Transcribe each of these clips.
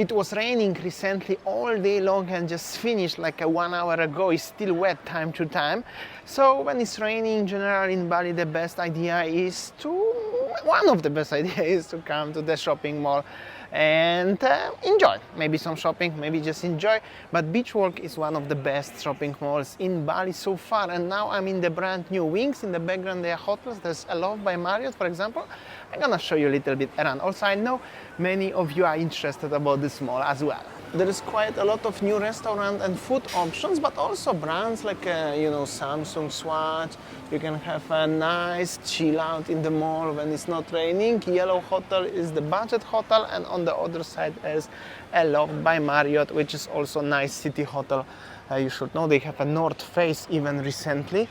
It was raining recently all day long and just finished like 1 hour ago. It's still wet time to time. So when it's raining in general in Bali, the best idea is one of the best ideas is to come to the shopping mall and enjoy. Maybe some shopping, maybe just enjoy. But Beachwalk is one of the best shopping malls in Bali so far. And now I'm in the brand new wings. In the background there are hotels. There's a Love by Marriott, for example. I'm gonna show you a little bit around. Also, I know many of you are interested about this mall as well. There is quite a lot of new restaurant and food options, but also brands like Samsung, Swatch. You can have a nice chill out in the mall when it's not raining. Yellow Hotel is the budget hotel, and on the other side is a Love by Marriott, which is also a nice city hotel. You should know they have a North Face even recently.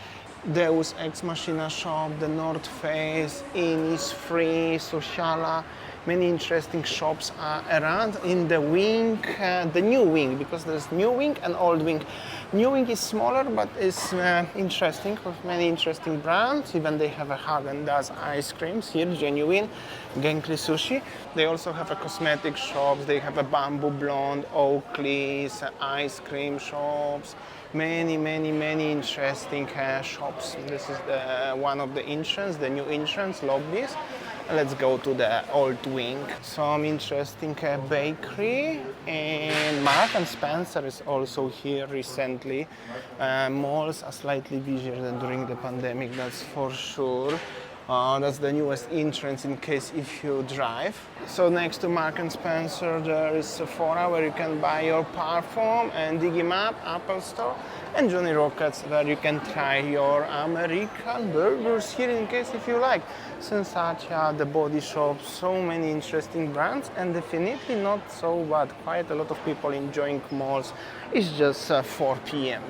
Deus Ex Machina shop, the North Face, Innisfree, Sociala. Many interesting shops are around in the wing, the new wing, because there's new wing and old wing. New wing is smaller, but is interesting with many interesting brands. Even they have a Häagen-Dazs ice creams here, genuine, Genki sushi. They also have a cosmetic shops. They have a Bamboo Blonde, Oakley's, ice cream shops. Many interesting shops. This is one of the entrance, the new entrance lobbies. Let's go to the old wing. Some interesting bakery, and Mark and Spencer is also here recently. Malls are slightly busier than during the pandemic, that's for sure. That's the newest entrance in case if you drive. So next to Mark and Spencer there is Sephora where you can buy your parfum, and Digimap, Apple Store, and Johnny Rockets where you can try your American burgers here in case if you like. Sensaccia, the Body Shop, so many interesting brands, and definitely not so bad. Quite a lot of people enjoying malls. It's just 4 p.m.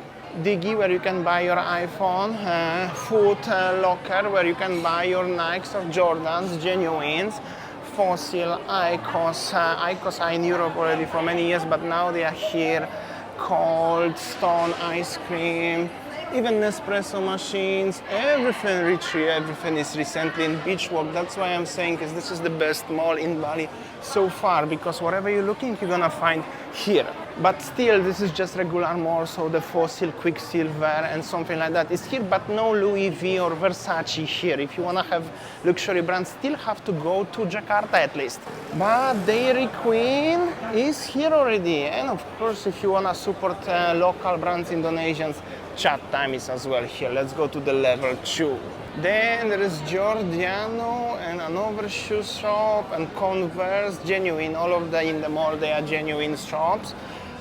Digi where you can buy your iPhone, Foot Locker where you can buy your Nikes or Jordans, genuines, Fossil, Icos. Icos are in Europe already for many years, but now they are here. Cold Stone ice cream, even Nespresso machines, everything richly, everything is recently in Beachwalk. That's why I'm saying is this is the best mall in Bali so far, because whatever you're looking, you're gonna find here. But still, this is just regular mall, so the Fossil, Quicksilver, and something like that is here, but no Louis V or Versace here. If you wanna have luxury brands, still have to go to Jakarta at least. But Dairy Queen is here already, and of course, if you wanna support local brands, Indonesians, Chat Time is as well here. Let's go to the level 2. Then there is Giordano and another shoe shop, and Converse, genuine. All of them in the mall, they are genuine shops.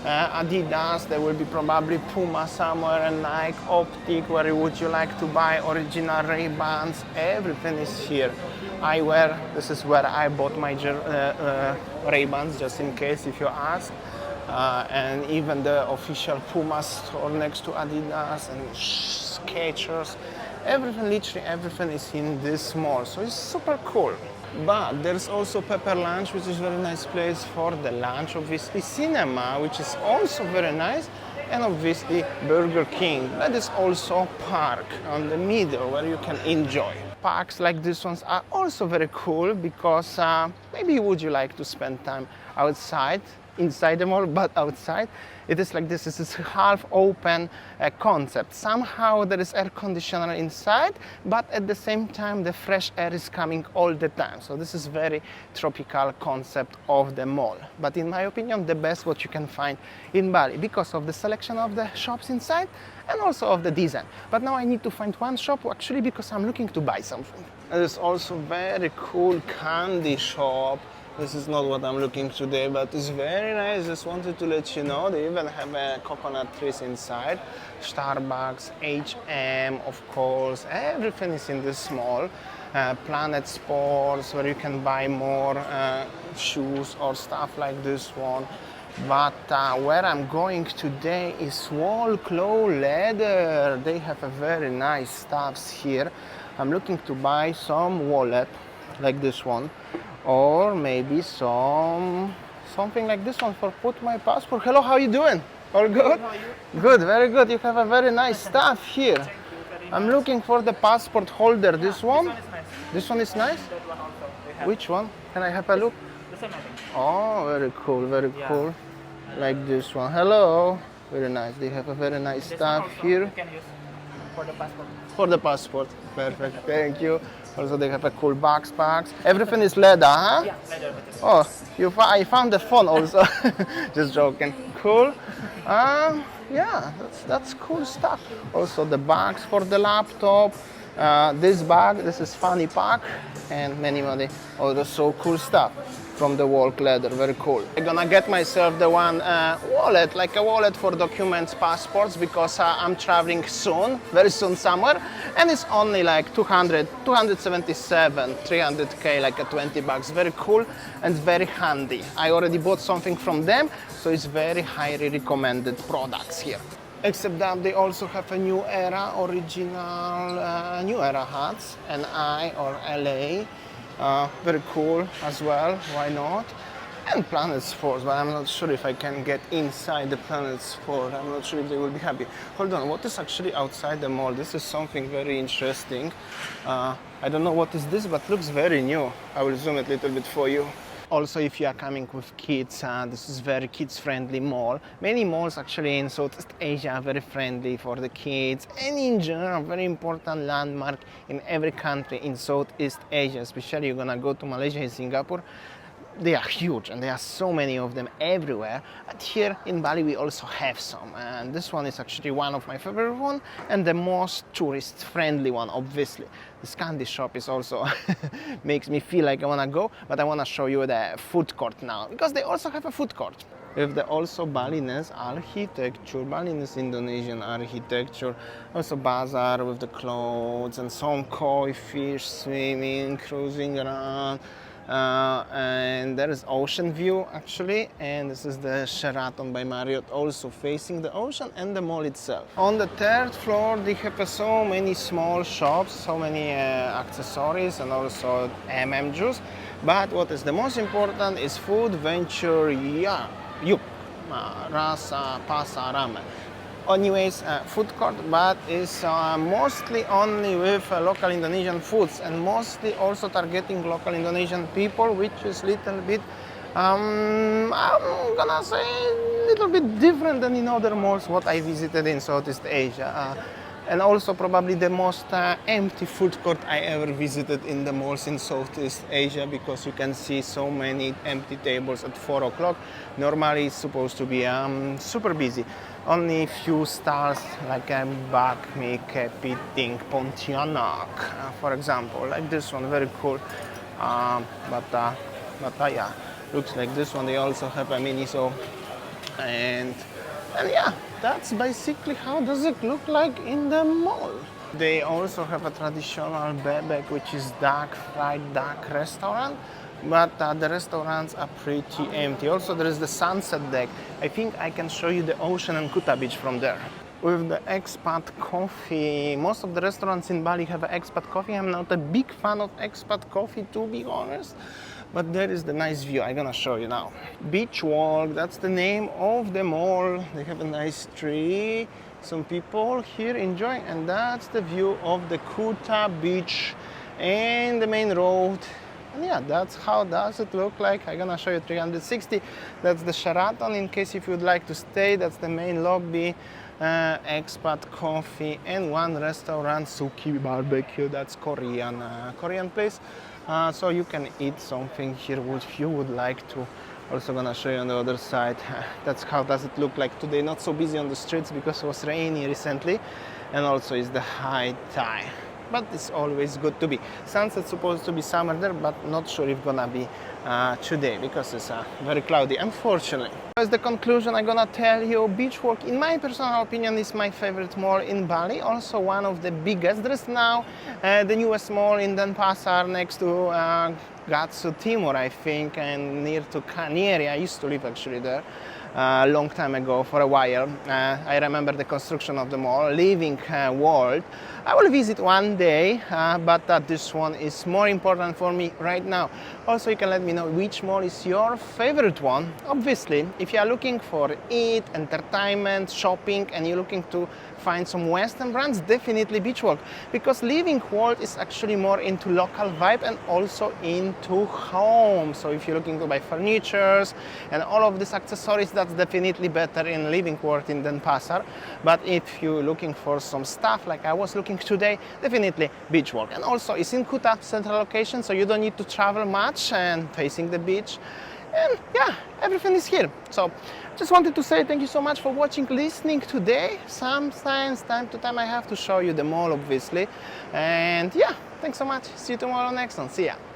Adidas, there will be probably Puma somewhere, and Nike, Optic, where would you like to buy original Ray-Bans, everything is here. Eyewear, this is where I bought my Ray-Bans, just in case if you ask. And even the official Puma store next to Adidas and Skechers. Everything, literally everything is in this mall, so it's super cool. But there's also Pepper Lunch, which is a very nice place for the lunch. Obviously Cinema, which is also very nice, and obviously Burger King. That is also park on the middle where you can enjoy. Parks like these ones are also very cool because maybe would you like to spend time outside, inside the mall, but outside. It is like this. This is half open concept. Somehow there is air conditioner inside, but at the same time the fresh air is coming all the time. So this is very tropical concept of the mall. But in my opinion, the best what you can find in Bali because of the selection of the shops inside and also of the design. But now I need to find one shop actually because I'm looking to buy something. There's also very cool candy shop. This is not what I'm looking today, but it's very nice. Just wanted to let you know. They even have coconut trees inside. Starbucks, H&M, of course. Everything is in this mall. Planet Sports, where you can buy more shoes or stuff like this one. But where I'm going today is Wallclaw Leather. They have a very nice stuffs here. I'm looking to buy some wallet like this one. Or maybe something like this one for put my passport. Hello, how are you doing? All good? How are you? Good, very good. You have a very nice stuff here. I'm looking for the passport holder. This one? This one is nice. This one is nice? That one also. Which one? Can I have a look? The same, I think. Oh, very cool, very Yeah. cool. Like this one. Hello. Very nice. They have a very nice This stuff one also here. you can use for the passport. For the passport. Perfect. Thank you. Also, they have a cool backpacks. Everything is leather, huh? Yeah, leather material. Oh, I found the phone also. Just joking. Cool. Yeah, that's cool stuff. Also, the bags for the laptop. This bag, this is funny pack, and many other so cool stuff from the walk leather. Very cool. I'm gonna get myself the one wallet, like a wallet for documents, passports, because I'm traveling soon, very soon somewhere, and it's only like 277, 300k, like a 20 bucks. Very cool and very handy. I already bought something from them, so it's very highly recommended products here. Except that they also have a New Era original New Era hats, NI or LA. Very cool as well, why not? And Planet Sports, but I'm not sure if I can get inside the Planet Sport. I'm not sure if they will be happy. Hold on, what is actually outside the mall? This is something very interesting. I don't know what is this, but looks very new. I will zoom it a little bit for you. Also, if you are coming with kids, this is very kids-friendly mall. Many malls actually in Southeast Asia are very friendly for the kids, and in general, very important landmark in every country in Southeast Asia. Especially you're gonna go to Malaysia and Singapore. They are huge, and there are so many of them everywhere. But here in Bali, we also have some, and this one is actually one of my favorite one, and the most tourist-friendly one, obviously. This candy shop is also makes me feel like I wanna go, but I wanna show you the food court now, because they also have a food court. With the also Balinese architecture, Balinese Indonesian architecture, also bazaar with the clothes and some koi fish swimming, cruising around. And there is ocean view actually, and this is the Sheraton by Marriott, also facing the ocean and the mall itself. On the third floor they have so many small shops, so many accessories and also juice, but what is the most important is food venture rasa pasa ramen. Anyways, food court, but is mostly only with local Indonesian foods, and mostly also targeting local Indonesian people, which is little bit, I'm gonna say, a little bit different than in other malls what I visited in Southeast Asia. And also probably the most empty food court I ever visited in the malls in Southeast Asia, because you can see so many empty tables at 4 o'clock. Normally it's supposed to be super busy. Only few stalls like Bakmi, Kepiting, Pontianak, for example, like this one, very cool. Yeah, looks like this one. They also have a miniso, and yeah, that's basically how does it look like in the mall. They also have a traditional bebek, which is duck, fried duck restaurant, but the restaurants are pretty empty. Also, there is the sunset deck. I think I can show you the ocean and Kuta beach from there. With the expat coffee, most of the restaurants in Bali have expat coffee. I'm not a big fan of expat coffee, to be honest, but there is the nice view. I'm gonna show you now. Beachwalk, that's the name of the mall. They have a nice tree, some people here enjoying, and that's the view of the Kuta beach and the main road. And yeah, that's how does it look like. I'm gonna show you 360. That's the Sheraton in case if you'd like to stay. That's the main lobby. Expat coffee and one restaurant, Suki barbecue. That's Korean place. So you can eat something here if you would like to. Also gonna show you on the other side. That's how does it look like today. Not so busy on the streets because it was rainy recently, and also is the high tide. But it's always good to be. Sunset's supposed to be summer there, but not sure if gonna be today because it's very cloudy, unfortunately. As the conclusion, I'm gonna tell you, Beachwalk, in my personal opinion, is my favorite mall in Bali. Also one of the biggest. There is now the newest mall in Denpasar next to Gatsu Timur, I think, and near to Kanieri. I used to live actually there a long time ago for a while. I remember the construction of the mall, living world. I will visit one day, but this one is more important for me right now. Also, you can let me know which mall is your favorite one. Obviously, if you are looking for eat, entertainment, shopping, and you're looking to find some Western brands, definitely Beachwalk, because Living World is actually more into local vibe and also into to home. So if you're looking to buy furnitures and all of these accessories, that's definitely better in living quarter in Denpasar. But if you're looking for some stuff like I was looking today, definitely Beachwalk. And also it's in Kuta, central location, so you don't need to travel much and facing the beach. And yeah, everything is here. So just wanted to say thank you so much for watching, listening today. Sometimes, time to time, I have to show you the mall, obviously. And yeah, thanks so much. See you tomorrow next one. See ya.